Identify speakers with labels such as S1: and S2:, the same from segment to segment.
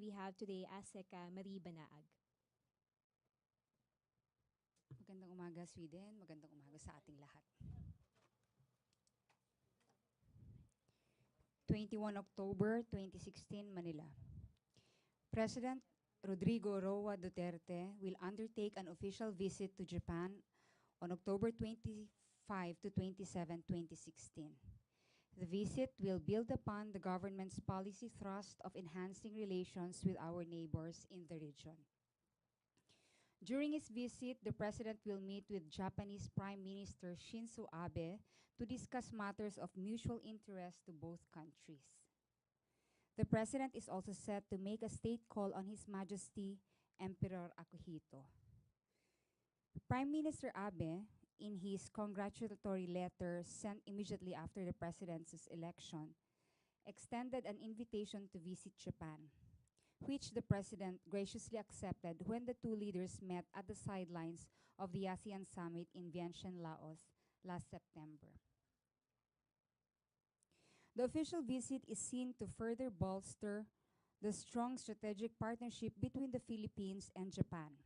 S1: we have today Aseka Marie Banaag.
S2: Magandang umaga, Sweden. Magandang umaga sa ating lahat. 21 October 2016, Manila. President Rodrigo Roa Duterte will undertake an official visit to Japan on October 25 to 27, 2016. The visit will build upon the government's policy thrust of enhancing relations with our neighbors in the region. During his visit, the President will meet with Japanese Prime Minister Shinzo Abe to discuss matters of mutual interest to both countries. The President is also set to make a state call on His Majesty Emperor Akihito. Prime Minister Abe, in his congratulatory letter sent immediately after the President's election, extended an invitation to visit Japan, which the President graciously accepted when the two leaders met at the sidelines of the ASEAN Summit in Vientiane, Laos last September. The official visit is seen to further bolster the strong strategic partnership between the Philippines and Japan.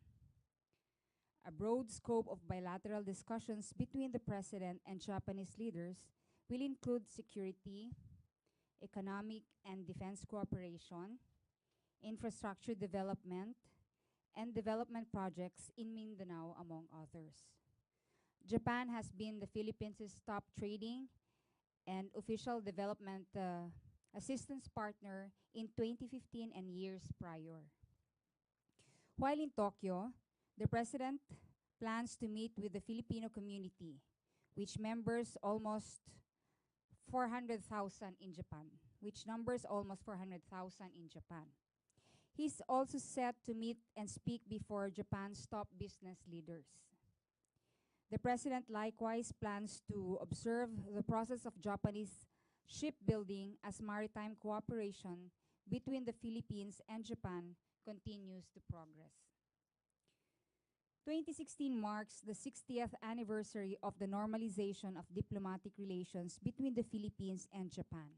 S2: A broad scope of bilateral discussions between the President and Japanese leaders will include security, economic and defense cooperation, infrastructure development, and development projects in Mindanao, among others. Japan has been the Philippines' top trading and official development assistance partner in 2015 and years prior. While in Tokyo, the President plans to meet with the Filipino community, which members almost 400,000 in Japan, which numbers almost 400,000 in Japan. He's also set to meet and speak before Japan's top business leaders. The President likewise plans to observe the process of Japanese shipbuilding as maritime cooperation between the Philippines and Japan continues to progress. 2016 marks the 60th anniversary of the normalization of diplomatic relations between the Philippines and Japan.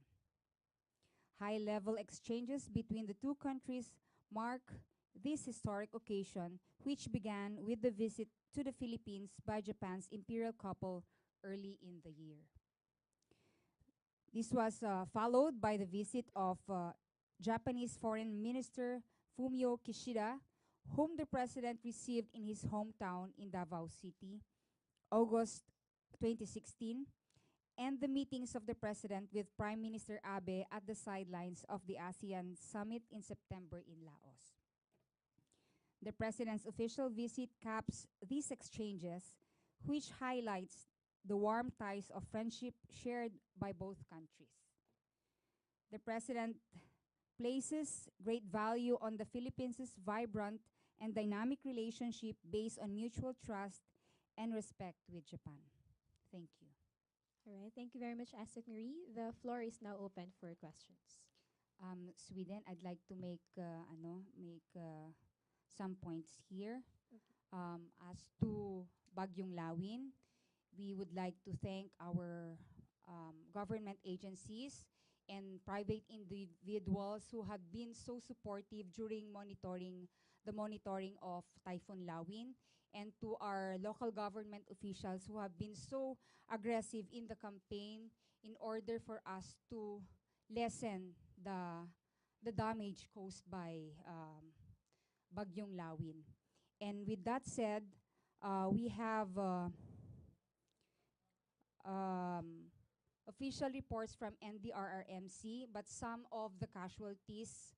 S2: High-level exchanges between the two countries mark this historic occasion, which began with the visit to the Philippines by Japan's imperial couple early in the year. This was followed by the visit of Japanese Foreign Minister Fumio Kishida, whom the President received in his hometown in Davao City, August 2016, and the meetings of the President with Prime Minister Abe at the sidelines of the ASEAN Summit in September in Laos. The President's official visit caps these exchanges, which highlights the warm ties of friendship shared by both countries. The President places great value on the Philippines' vibrant and dynamic relationship based on mutual trust and respect with Japan. Thank you.
S1: All right, thank you very much, Asek Marie. The floor is now open for questions.
S2: Sweden, I'd like to make some points here. As to Bagyong Lawin, we would like to thank our government agencies and private individuals who have been so supportive during the monitoring of Typhoon Lawin, and to our local government officials who have been so aggressive in the campaign in order for us to lessen the damage caused by Bagyong Lawin. And with that said, we have official reports from NDRRMC, but some of the casualties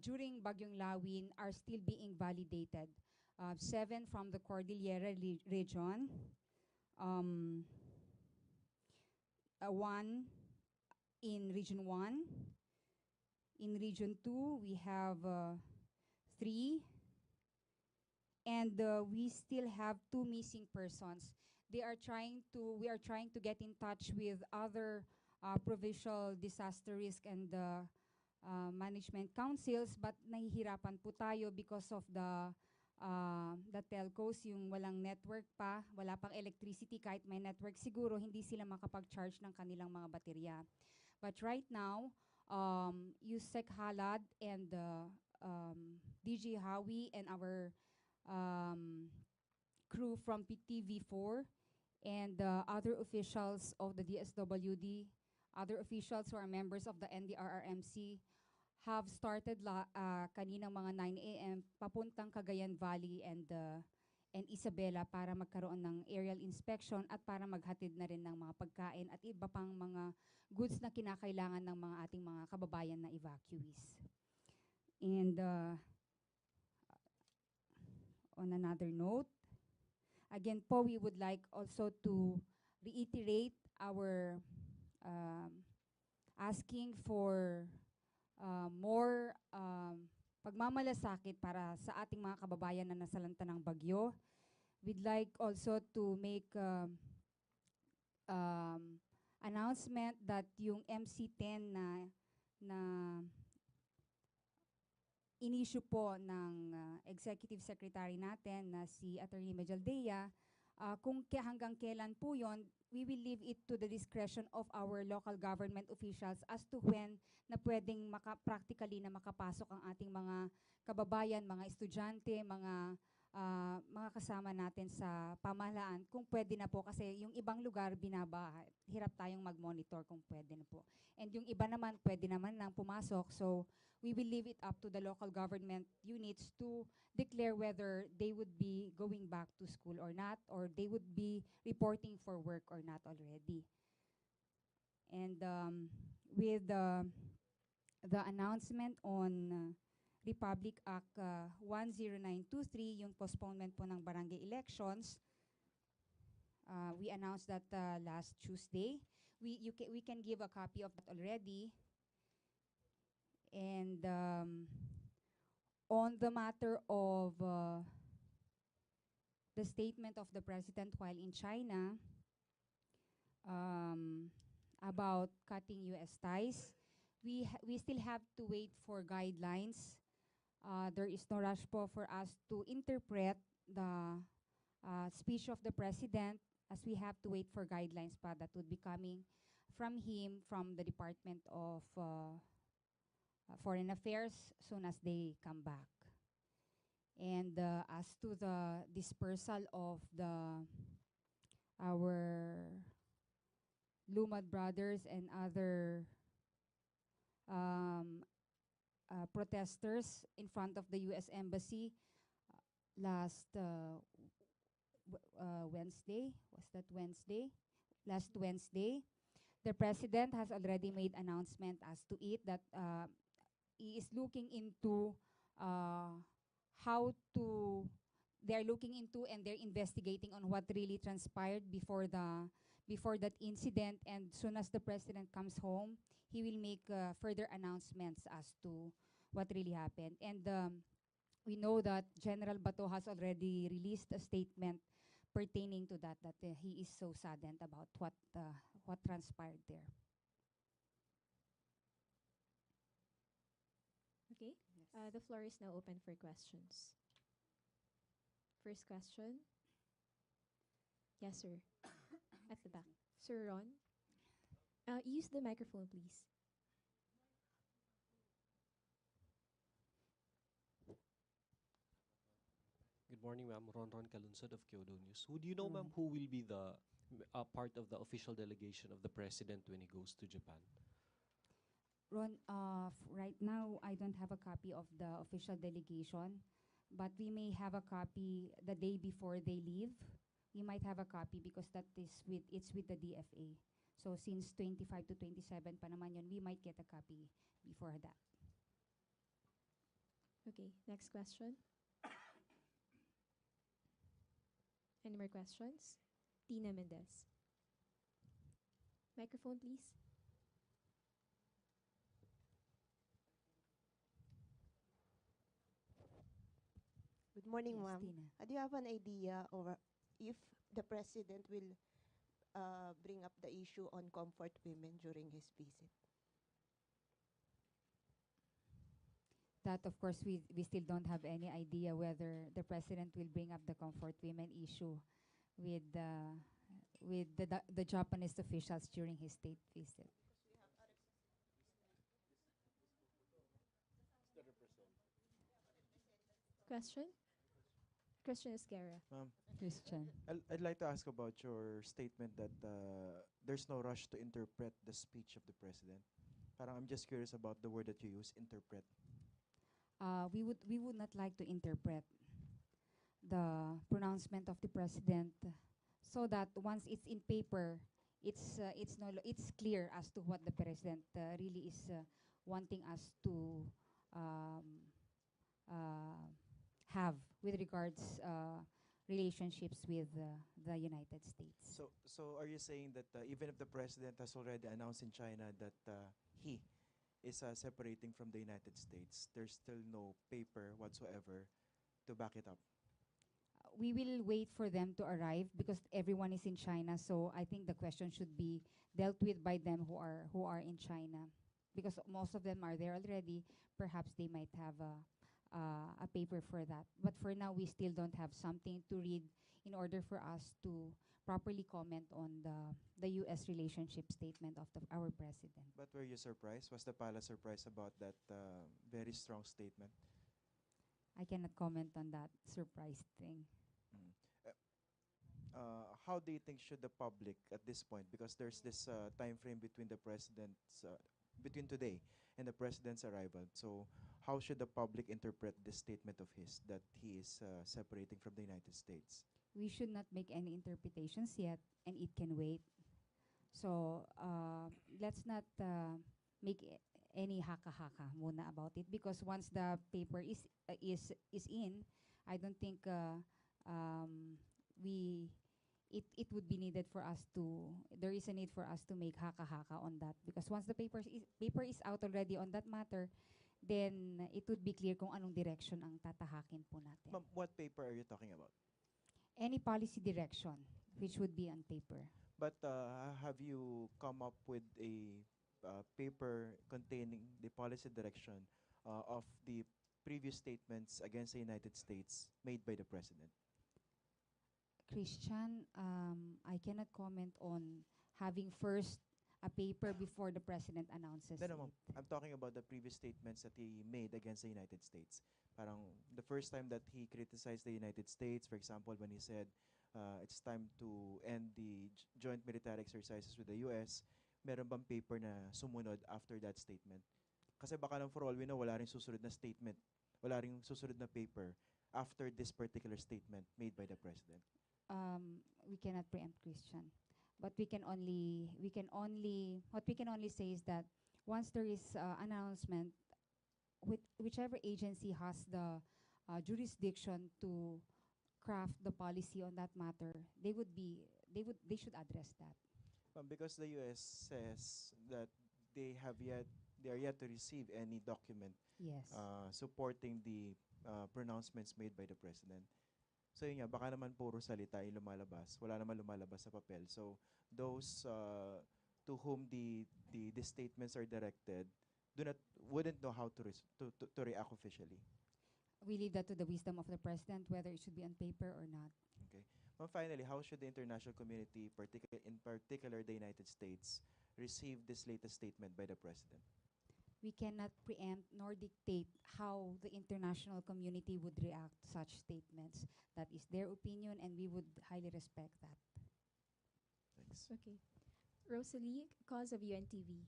S2: during Bagyong Lawin are still being validated. 7 from the Cordillera region, 1 in Region 1. In Region 2, we have 3. And we still have 2 missing persons. We are trying to get in touch with other provincial disaster risk and management councils, but nahihirapan po tayo because of the telcos, yung walang network pa, wala pang electricity. Kahit may network siguro, hindi sila makapag-charge ng kanilang mga baterya. But right now, USEC Halad and DJ Howie and our crew from TV4 and other officials of the DSWD, other officials who are members of the NDRRMC have started kaninang mga 9 a.m. papuntang Cagayan Valley and Isabela para magkaroon ng aerial inspection at para maghatid na rin ng mga pagkain at iba pang mga goods na kinakailangan ng mga ating mga kababayan na evacuees. And on another note, again po, we would like also to reiterate our asking for more pagmamalasakit para sa ating mga kababayan na nasalanta ng bagyo. We'd like also to make announcement that yung MC10 na in-issue po ng Executive Secretary natin na si Attorney Mejaldea, kung hanggang kailan po yon, we will leave it to the discretion of our local government officials as to when na pwedeng practically na makapasok ang ating mga kababayan, mga estudyante, mga kasama natin sa pamahalaan, kung pwede na po, kasi yung ibang lugar hirap tayong mag-monitor kung pwede na po. And yung iba naman, pwede naman nang pumasok, so we will leave it up to the local government units to declare whether they would be going back to school or not, or they would be reporting for work or not already. And with the announcement on Republic Act 10923, yung postponement po ng barangay elections, we announced that last Tuesday. We can give a copy of that already. And on the matter of the statement of the President while in China about cutting U.S. ties, we still have to wait for guidelines. There is no rush po for us to interpret the speech of the President, as we have to wait for guidelines pa that would be coming from him, from the Department of Foreign Affairs, soon as they come back. And as to the dispersal of our Lumad brothers and other protesters in front of the U.S. Embassy last Wednesday, was that Wednesday? Last Wednesday, the President has already made announcement as to it that he is looking into they're looking into and they're investigating on what really transpired before that incident, and soon as the President comes home, he will make further announcements as to what really happened. And we know that General Bato has already released a statement pertaining to that he is so saddened about what transpired there.
S1: Okay,
S2: Yes.
S1: the floor is now open for questions. First question. Yes, sir. At the back. Sir Ron. Use the microphone, please.
S3: Good morning, ma'am. Ron Kalunsod of Kyodo News. Would you know,
S2: Ron.
S3: ma'am, who will be the part of the official delegation of the president when he goes to Japan?
S2: Ron, right now, I don't have a copy of the official delegation, but we may have a copy the day before they leave. We might have a copy because it's with the DFA. So since 25 to 27 pa naman yun, we might get a copy before that.
S1: Okay, next question. Any more questions? Tina Mendez. Microphone, please.
S4: Good morning,
S2: Yes,
S4: ma'am.
S2: Tina.
S4: Do you have an idea or if the president will bring up the issue on comfort women during his visit?
S2: That, of course, we still don't have any idea whether the president will bring up the comfort women issue with the Japanese officials during his state visit.
S1: Question? Christian Esguerra.
S2: Christian.
S5: I'd like to ask about your statement that there's no rush to interpret the speech of the president. Parang I'm just curious about the word that you use, interpret.
S2: We would not like to interpret the pronouncement of the president, so that once it's in paper, it's clear as to what the president really is wanting us to um, uh, have with regards relationships with the United States.
S5: So are you saying that even if the president has already announced in China that he is separating from the United States, there's still no paper whatsoever to back it up?
S2: We will wait for them to arrive because everyone is in China. So I think the question should be dealt with by them who are in China, because most of them are there already. Perhaps they might have a paper for that. But for now, we still don't have something to read in order for us to properly comment on the U.S. relationship statement of our president.
S5: But were you surprised? Was the palace surprised about that very strong statement?
S2: I cannot comment on that surprise thing.
S5: Mm. How do you think should the public at this point, because there's this time frame between the president's between today and the president's arrival, so how should the public interpret this statement of his that he is separating from the United States?
S2: We should not make any interpretations yet, and it can wait. So let's not make any haka-haka muna about it, because once the paper is in, I don't think we it would be needed for us to, there is a need for us to make haka-haka on that, because once the paper is out already on that matter, then it would be clear kung anong direction ang tatahakin po natin.
S5: Ma'am, what paper are you talking about?
S2: Any policy direction which would be on paper.
S5: But have you come up with a paper containing the policy direction of the previous statements against the United States made by the president?
S2: Christian, I cannot comment on having first a paper before the president announces
S5: No, no, ma'am.
S2: it.
S5: I'm talking about the previous statements that he made against the United States. Parang the first time that he criticized the United States, for example, when he said it's time to end the joint military exercises with the US, meron bang paper na sumunod after that statement? Kasi baka lang for all we know, wala rin susunod na statement, wala rin susunod na paper after this particular statement made by the president.
S2: We cannot preempt Christian, but what we can only say is that once there is announcement, whichever agency has the jurisdiction to craft the policy on that matter, they should address that.
S5: Because the US says that they are yet to receive any document
S2: Yes.
S5: supporting the pronouncements made by the president. So yun nga, baka naman puro salita yung lumalabas. Wala naman lumalabas sa papel. So those to whom the statements are directed wouldn't know how to react officially.
S2: We leave that to the wisdom of the president, whether it should be on paper or not.
S5: Okay. Well, finally, how should the international community, in particular the United States, receive this latest statement by the president?
S2: We cannot preempt nor dictate how the international community would react to such statements. That is their opinion, and we would highly respect that.
S5: Thanks.
S1: Okay. Rosalie, cause of UNTV.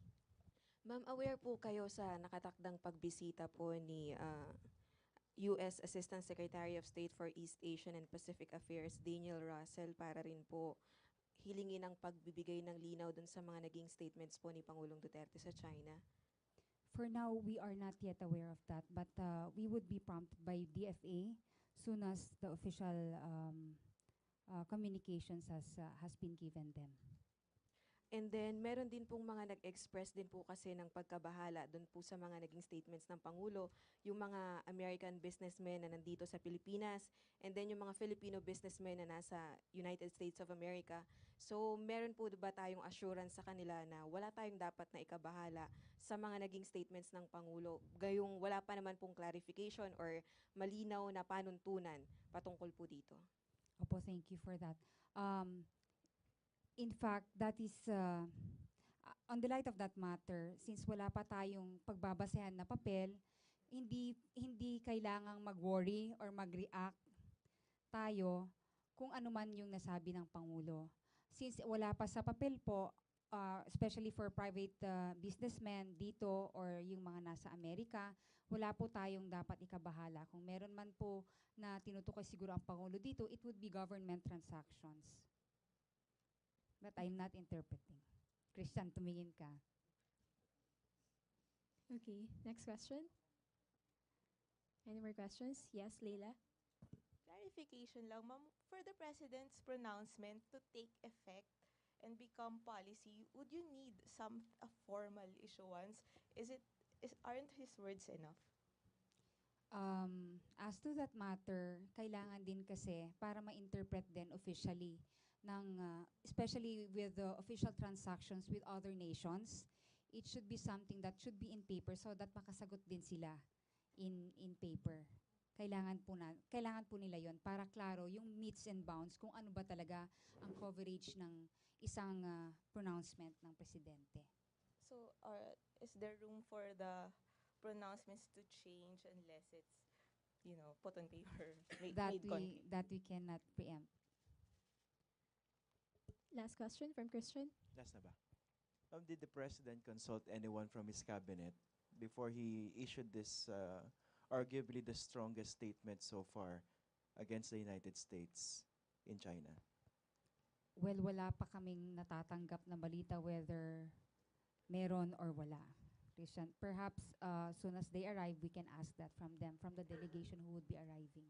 S6: Ma'am, aware po kayo sa nakatakdang pagbisita po ni U.S. Assistant Secretary of State for East Asian and Pacific Affairs, Daniel Russell, para rin po hilingin ang pagbibigay ng linaw dun sa mga naging statements po ni Pangulong Duterte sa China?
S2: For now, we are not yet aware of that, but we would be prompted by DFA soon as the official communications has been given them.
S6: And then, meron din pong mga nag-express din po kasi ng pagkabahala dun po sa mga naging statements ng Pangulo, yung mga American businessmen na nandito sa Pilipinas, and then yung mga Filipino businessmen na nasa United States of America. So, meron po ba tayong assurance sa kanila na wala tayong dapat na ikabahala sa mga naging statements ng Pangulo, gayong wala pa naman pong clarification or malinaw na panuntunan patungkol po dito?
S2: Opo, thank you for that. In fact, that is, on the light of that matter, since wala pa tayong pagbabasehan na papel, hindi kailangang mag-worry or mag-react tayo kung ano man yung nasabi ng Pangulo. Since wala pa sa papel po, especially for private businessmen dito or yung mga nasa Amerika, wala po tayong dapat ikabahala. Kung meron man po na tinutukoy siguro ang Pangulo dito, it would be government transactions. But I'm not interpreting. Christian, tumingin ka.
S1: Okay, next question. Any more questions? Yes, Leila?
S7: Clarification lang, ma'am. For the President's pronouncement to take effect and become policy, would you need a formal issuance? Aren't his words enough?
S2: As to that matter, kailangan din kasi para ma-interpret din officially ng especially with the official transactions with other nations, it should be something that should be in paper so that makasagot din sila in paper. Kailangan po nila yon para klaro yung meets and bounds kung ano ba talaga ang coverage ng isang pronouncement ng presidente.
S7: So, is there room for the pronouncements to change unless it's, put on paper, made concrete?
S2: That we cannot preempt.
S1: Last question from Christian.
S5: Last na ba? Did the President consult anyone from his cabinet before he issued this arguably the strongest statement so far against the United States in China?
S2: Well, wala pa kaming natatanggap na balita whether meron or wala. Christian, perhaps soon as they arrive, we can ask that from them, from the delegation who would be arriving.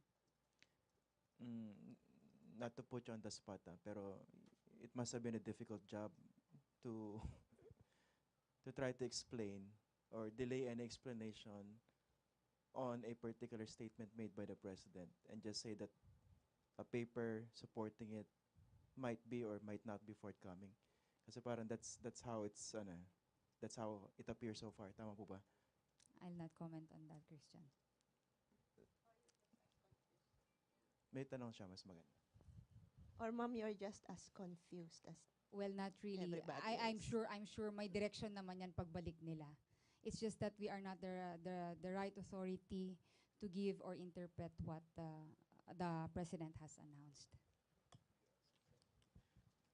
S5: Not to put you on the spot, pero it must have been a difficult job to try to explain or delay any explanation on a particular statement made by the President and just say that a paper supporting it might be or might not be forthcoming. Kasi parang that's how that's how it appears so far. Tama po ba?
S2: I'll not comment on that, Christian.
S5: May tanong siya, mas maganda.
S4: Or ma'am, you're just as confused as
S2: Well, not really.
S4: Everybody
S2: I'm
S4: is.
S2: sure may direction naman yan pagbalik nila. It's just that we are not the right authority to give or interpret what the President has announced.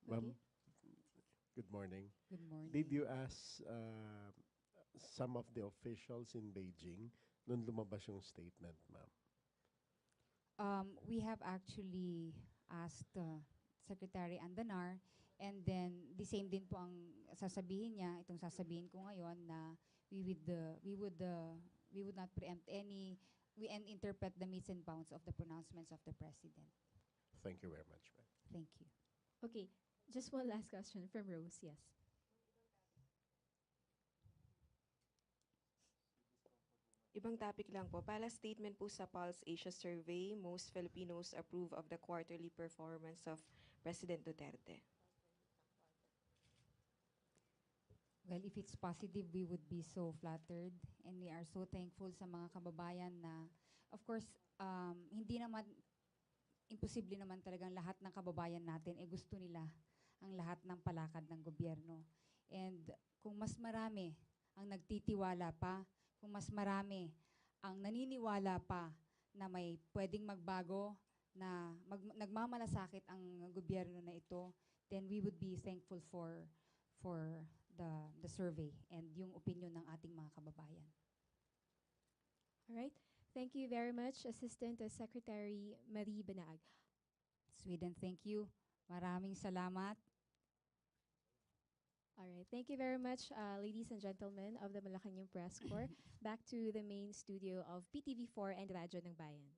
S8: Ma'am, good morning.
S2: Good morning.
S8: Did you ask some of the officials in Beijing nung lumabas yung statement, ma'am?
S2: We have actually asked Secretary Andanar, and then the same din po ang sasabihin niya, itong sasabihin ko ngayon na we would not preempt and interpret the meets and bounds of the pronouncements of the President.
S8: Thank you very much, ma'am.
S2: Thank you.
S1: Okay, just one last question from Rose. Yes.
S6: Ibang topic lang po. Pala statement po sa Pulse Asia survey, most Filipinos approve of the quarterly performance of President Duterte.
S2: Well, if it's positive, we would be so flattered and we are so thankful sa mga kababayan na, of course, hindi naman, imposible naman talagang lahat ng kababayan natin, gusto nila ang lahat ng palakad ng gobyerno. And kung mas marami ang nagtitiwala pa, kung mas marami ang naniniwala pa na may pwedeng magbago, na nagmamalasakit ang gobyerno na ito, then we would be thankful for the survey and yung opinion ng ating mga kababayan.
S1: All right. Thank you very much, Assistant Secretary Marie Banaag.
S2: Sweden, thank you. Maraming salamat.
S1: All right. Thank you very much, ladies and gentlemen of the Malacanang Press Corps. Back to the main studio of PTV4 and Radyo ng Bayan.